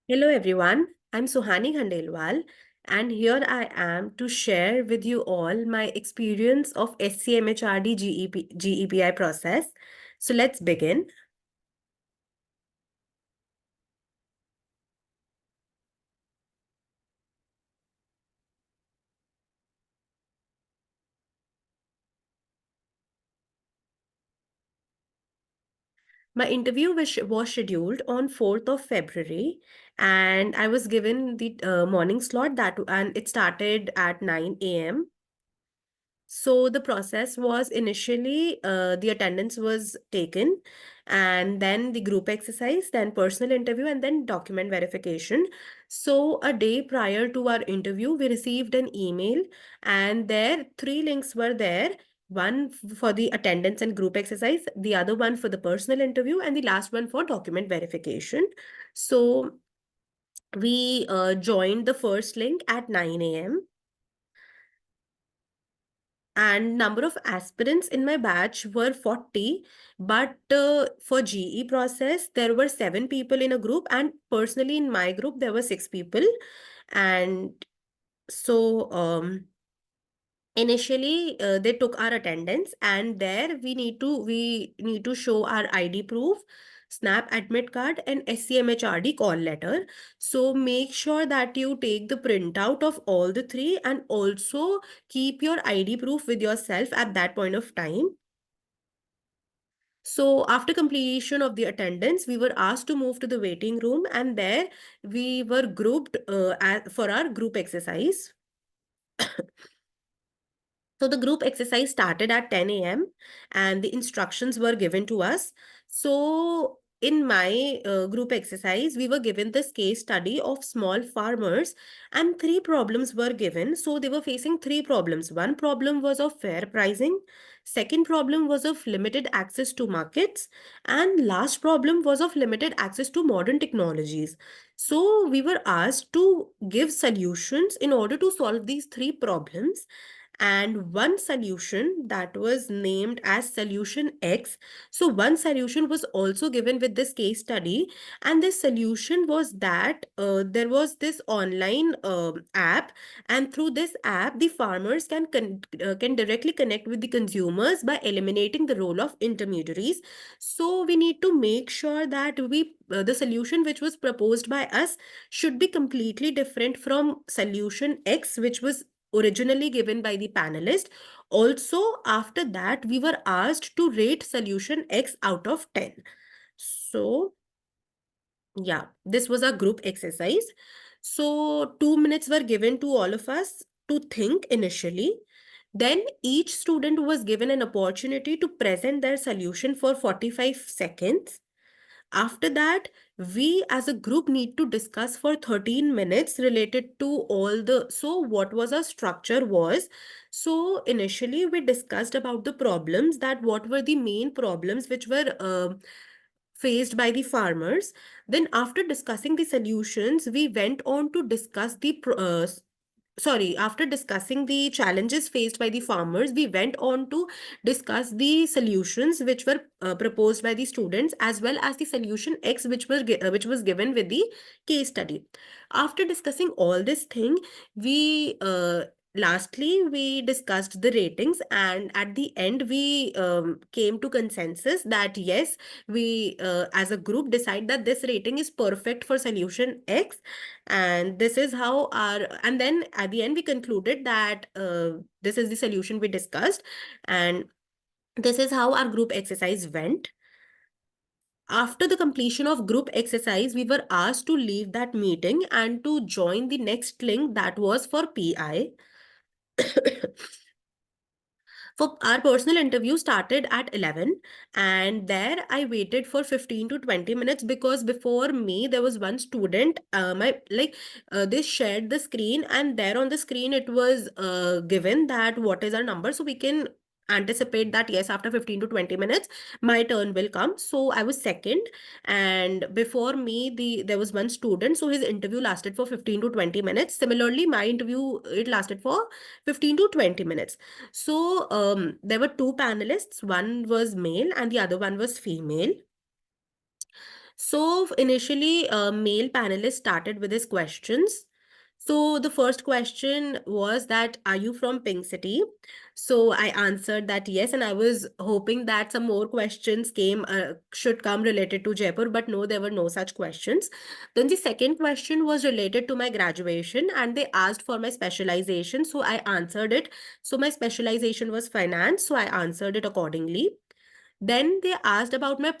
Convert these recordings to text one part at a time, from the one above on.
Hello everyone, I'm Suhani Khandelwal and here I am to share with you all my experience of SCMHRD GEPI process. So let's begin. My interview was scheduled on 4th of February and I was given the morning slot and it started at 9 a.m. So the process was initially the attendance was taken, and then the group exercise, then personal interview, and then document verification. So a day prior to our interview, we received an email, and there three links were there. One for the attendance and group exercise, the other one for the personal interview, and the last one for document verification. So we joined the first link at 9 a.m. and number of aspirants in my batch were 40, but for GE process there were 7 people in a group, and personally in my group there were 6 people. And so initially they took our attendance, and there we need to show our ID proof, snap admit card, and SCMHRD call letter. So make sure that you take the printout of all the three, and also keep your ID proof with yourself at that point of time. So after completion of the attendance, we were asked to move to the waiting room, and there we were grouped for our group exercise. So the group exercise started at 10 a.m. and the instructions were given to us. So in my group exercise, we were given this case study of small farmers, and three problems were given. So they were facing three problems. One problem was of fair pricing. Second problem was of limited access to markets. And last problem was of limited access to modern technologies. So we were asked to give solutions in order to solve these three problems, and one solution that was named as solution X. So one solution was also given with this case study, and this solution was that there was this online app, and through this app the farmers can directly connect with the consumers by eliminating the role of intermediaries. So we need to make sure that the solution which was proposed by us should be completely different from solution X, which was originally given by the panelist. Also, after that, we were asked to rate solution X out of 10. So, yeah, this was a group exercise. So, 2 minutes were given to all of us to think initially. Then each student was given an opportunity to present their solution for 45 seconds. After that, we as a group need to discuss for 13 minutes related to all the. So, what was our structure was, so initially we discussed about the problems, that what were the main problems which were faced by the farmers. Then, after discussing the solutions, we went on to discuss after discussing the challenges faced by the farmers, we went on to discuss the solutions which were proposed by the students, as well as the solution X which was given with the case study. After discussing all this thing, we lastly we discussed the ratings, and at the end we came to consensus that yes, we as a group decide that this rating is perfect for solution X. And this is how our, and then at the end we concluded that this is the solution we discussed, and this is how our group exercise went. After the completion of group exercise, we were asked to leave that meeting and to join the next link that was for PI. For our personal interview started at 11, and there I waited for 15 to 20 minutes, because before me there was one student, they shared the screen, and there on the screen it was given that what is our number, so we can anticipate that yes, after 15 to 20 minutes my turn will come. So I was second, and before me there was one student, so his interview lasted for 15 to 20 minutes. Similarly, my interview, it lasted for 15 to 20 minutes. So there were two panelists, one was male and the other one was female. So initially, male panelists started with his questions. So the first question was that, are you from Pink City? So I answered that yes, and I was hoping that some more questions should come related to Jaipur, but no, there were no such questions. Then the second question was related to my graduation, and they asked for my specialization, so I answered it. So my specialization was finance, so I answered it accordingly. Then they asked about my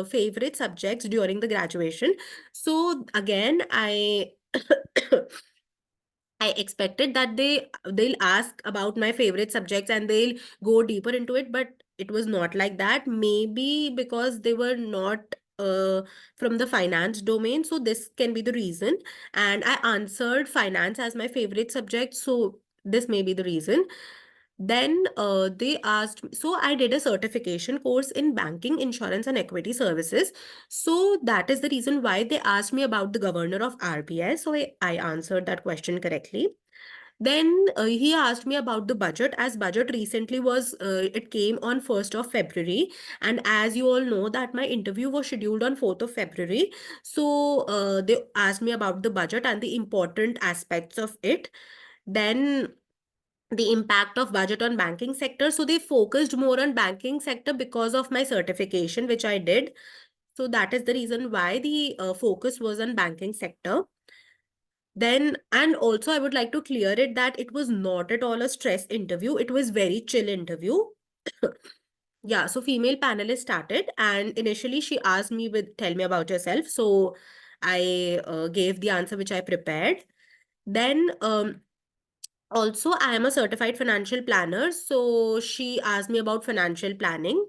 favorite subjects during the graduation. So again, I expected that they'll ask about my favorite subjects and they'll go deeper into it, but it was not like that. Maybe because they were not from the finance domain, so this can be the reason. And I answered finance as my favorite subject, so this may be the reason. Then they asked, so I did a certification course in banking, insurance, and equity services. So that is the reason why they asked me about the governor of RBI. So I answered that question correctly. Then he asked me about the budget, as budget recently it came on 1st of February. And as you all know that my interview was scheduled on 4th of February. So they asked me about the budget and the important aspects of it. Then the impact of budget on banking sector. So they focused more on banking sector because of my certification, which I did. So that is the reason why the focus was on banking sector. Then, and also I would like to clear it that it was not at all a stress interview. It was very chill interview. Yeah, so female panelist started and initially she asked me with, tell me about yourself. So I gave the answer which I prepared. Then also, I am a certified financial planner. So she asked me about financial planning.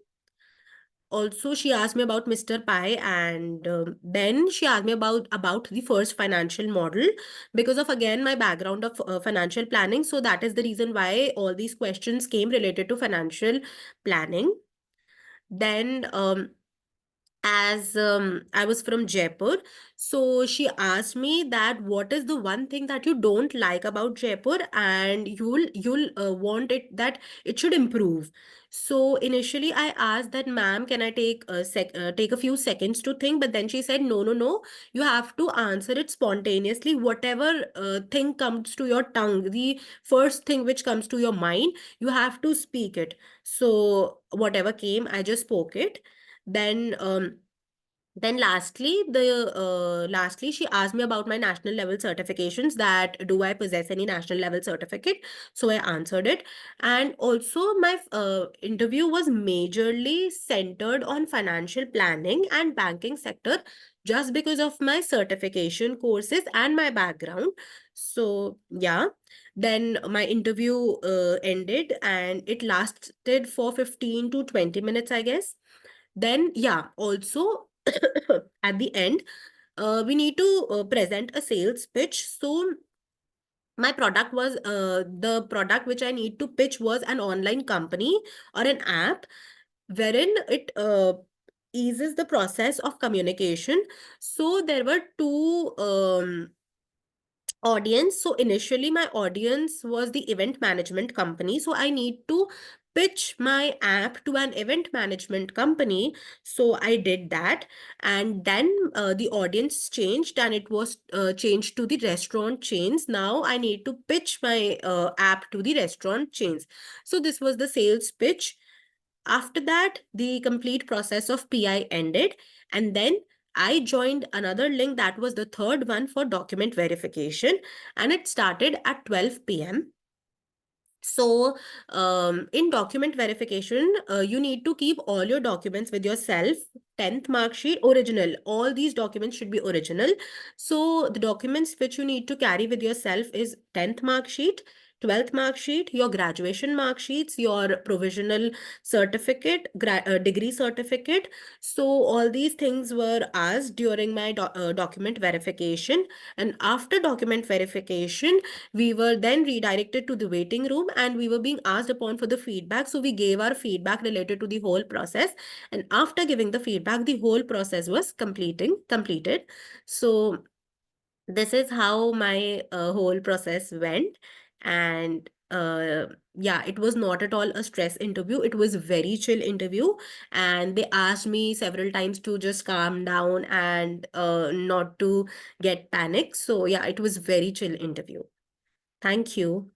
Also, she asked me about Mr. Pi, and then she asked me about the first financial model because of again my background of financial planning. So that is the reason why all these questions came related to financial planning. Then as I was from Jaipur, so she asked me that what is the one thing that you don't like about Jaipur and you'll want it that it should improve. So initially I asked that, ma'am, can I take a few seconds to think? But then she said, no, you have to answer it spontaneously. Whatever thing comes to your tongue, the first thing which comes to your mind, you have to speak it. So whatever came, I just spoke it. Then lastly she asked me about my national level certifications, that do I possess any national level certificate. So I answered it. And also my interview was majorly centered on financial planning and banking sector just because of my certification courses and my background. So yeah, then my interview ended and it lasted for 15 to 20 minutes, I guess. Then, yeah, also at the end, we need to present a sales pitch. So, my product was the product which I need to pitch was an online company or an app wherein it eases the process of communication. So, there were two audience. So initially my audience was the event management company. So I need to pitch my app to an event management company. So I did that. And then the audience changed and it was changed to the restaurant chains. Now I need to pitch my app to the restaurant chains. So this was the sales pitch. After that, the complete process of PI ended, and then I joined another link that was the third one for document verification, and it started at 12 p.m. So, in document verification, you need to keep all your documents with yourself. 10th mark sheet, original. All these documents should be original. So, the documents which you need to carry with yourself is 10th mark sheet, 12th mark sheet, your graduation mark sheets, your provisional certificate, degree certificate. So, all these things were asked during my document verification. And after document verification, we were then redirected to the waiting room and we were being asked upon for the feedback. So we gave our feedback related to the whole process. And after giving the feedback, the whole process was completed. So this is how my whole process went. And yeah, it was not at all a stress interview. It was very chill interview, and they asked me several times to just calm down and not to get panicked. So yeah, it was very chill interview. Thank you.